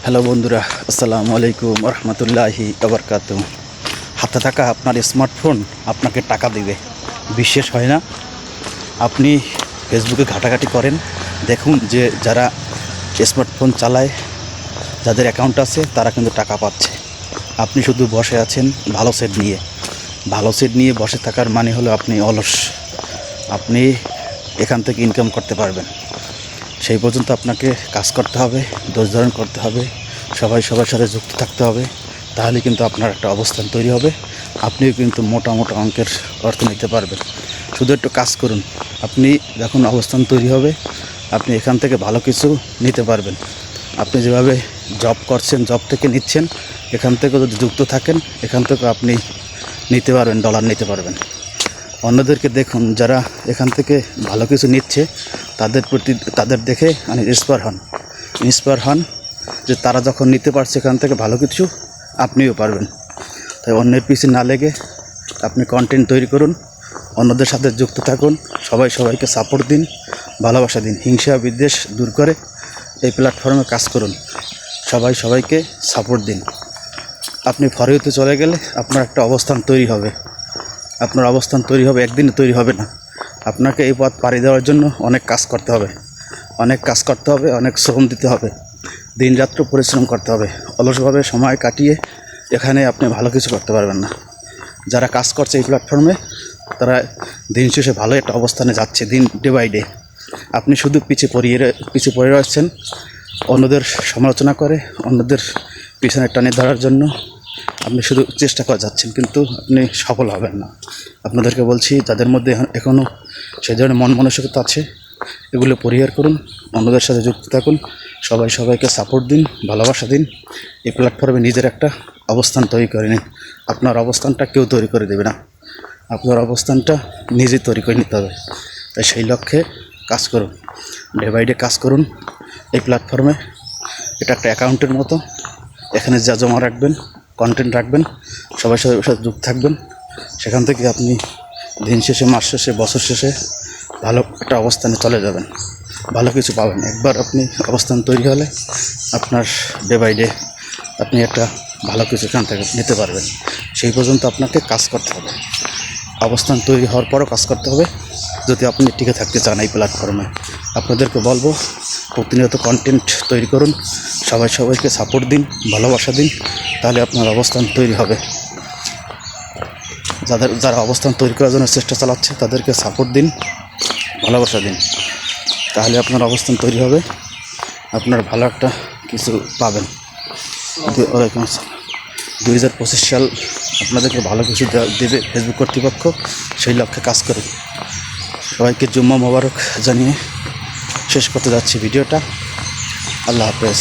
Hello বন্ধুরা, আসসালামু আলাইকুম রহমতুল্লাহি আবরকাতুহ। হাতে থাকা আপনার স্মার্টফোন আপনাকে টাকা দিবে, বিশ্বাস হয় না? আপনি ফেসবুকে ঘাটাঘাটি করেন, দেখুন যে যারা স্মার্টফোন চালায়, যাদের অ্যাকাউন্ট আছে, তারা কিন্তু টাকা পাচ্ছে। আপনি শুধু বসে আছেন ভালো সেট নিয়ে বসে থাকার মানে হলো আপনি অলস। আপনি এখান থেকে ইনকাম করতে পারবেন, সেই পর্যন্ত আপনাকে কাজ করতে হবে, ধৈর্য ধারণ করতে হবে, সবার সাথে যুক্ত থাকতে হবে। তাহলে কিন্তু আপনার একটা অবস্থান তৈরি হবে, আপনিও কিন্তু মোটা অঙ্কের অর্থ নিতে পারবেন। শুধু একটু কাজ করুন, আপনি যখন অবস্থান তৈরি হবে, আপনি এখান থেকে ভালো কিছু নিতে পারবেন। আপনি যেভাবে জব করছেন, জব থেকে নিচ্ছেন, এখান থেকে যদি যুক্ত থাকেন, এখান থেকে আপনি নিতে পারবেন, ডলার নিতে পারবেন। অন্যদেরকে দেখুন, যারা এখান থেকে ভালো কিছু নিচ্ছে, তাদের দেখে ইন্সপায়ার হন যে তারা যখন নিতে পারছে এখান থেকে ভালো কিছু, আপনিও পারবেন। তাই অন্যের পিছনে না লেগে আপনি কন্টেন্ট তৈরি করুন, অন্যদের সাথে যুক্ত থাকুন, সবাইকে সাপোর্ট দিন, ভালোবাসা দিন, হিংসা বিদ্বেষ দূর করে এই প্ল্যাটফর্মে কাজ করুন, সবাইকে সাপোর্ট দিন। আপনি ফরিওতে চলে গেলে আপনার একটা অবস্থান তৈরি হবে। আপনার অবস্থান তৈরি হবে, একদিনে তৈরি হবে না। আপনাকে এই পথ পাড়ি দেওয়ার জন্য অনেক কাজ করতে হবে, অনেক শ্রম দিতে হবে, দিনরাত্র পরিশ্রম করতে হবে। অলসভাবে সময় কাটিয়ে এখানে আপনি ভালো কিছু করতে পারবেন না। যারা কাজ করছে এই প্ল্যাটফর্মে, তারা দিন শেষে ভালো একটা অবস্থানে যাচ্ছে, ডে বাই ডে। আপনি শুধু পিছিয়ে পড়ে রয়েছেন, অন্যদের সমালোচনা করে, অন্যদের পিছনে টানে ধরার জন্য আপনি শুধু চেষ্টা করে যাচ্ছেন, কিন্তু আপনি সফল হবেন না। আপনাদেরকে বলছি, যাদের মধ্যে এখনও সেই ধরনের মন মানসিকতা আছে, এগুলো পরিহার করুন, অন্যদের সাথে যুক্ত থাকুন, সবাইকে সাপোর্ট দিন, ভালোবাসা দিন। এই প্ল্যাটফর্মে নিজের একটা অবস্থান তৈরি করে নিন। আপনার অবস্থানটা কেউ তৈরি করে দেবে না, আপনার অবস্থানটা নিজে তৈরি করে নিতে হবে। তাই সেই লক্ষ্যে কাজ করুন, ডে বাই ডে কাজ করুন এই প্ল্যাটফর্মে। এটা একটা অ্যাকাউন্টের মতো, এখানে যা জমা রাখবেন, কন্টেন্ট রাখবেন, সবার সাথে যুক্ত থাকবেন। সেখান থেকে আপনি দিন শেষে, মাস শেষে, বছর শেষে ভালো একটা অবস্থানে চলে যাবেন, ভালো কিছু পাবেন। একবার আপনি অবস্থান তৈরি হলে আপনার ডে বাই ডে আপনি একটা ভালো কিছু এখান থেকে নিতে পারবেন। সেই পর্যন্ত আপনাকে কাজ করতে হবে, অবস্থান তৈরি হওয়ার পরও কাজ করতে হবে, যদি আপনি টিকে থাকতে চান এই প্ল্যাটফর্মে। আপনাদেরকে বলবো, প্রতিনিয়ত কন্টেন্ট তৈরি করুন, সবাইকে সাপোর্ট দিন, ভালোবাসা দিন, তাহলে আপনার অবস্থান তৈরি হবে। যারা অবস্থান তৈরি করার জন্য চেষ্টা চালাচ্ছে, তাদেরকে সাপোর্ট দিন, ভালোবাসা দিন, তাহলে আপনার অবস্থান তৈরি হবে, আপনার ভালো একটা কিছু পাবেন। ওয়ালাইকুম আসসালাম। 2025 সাল আপনাদেরকে ভালো কিছু দেবে ফেসবুক কর্তৃপক্ষ, সেই লক্ষ্যে কাজ করে। সবাইকে জুম্মা মোবারক জানিয়ে শেষ করতে যাচ্ছি ভিডিওটা। আল্লাহ হাফেজ।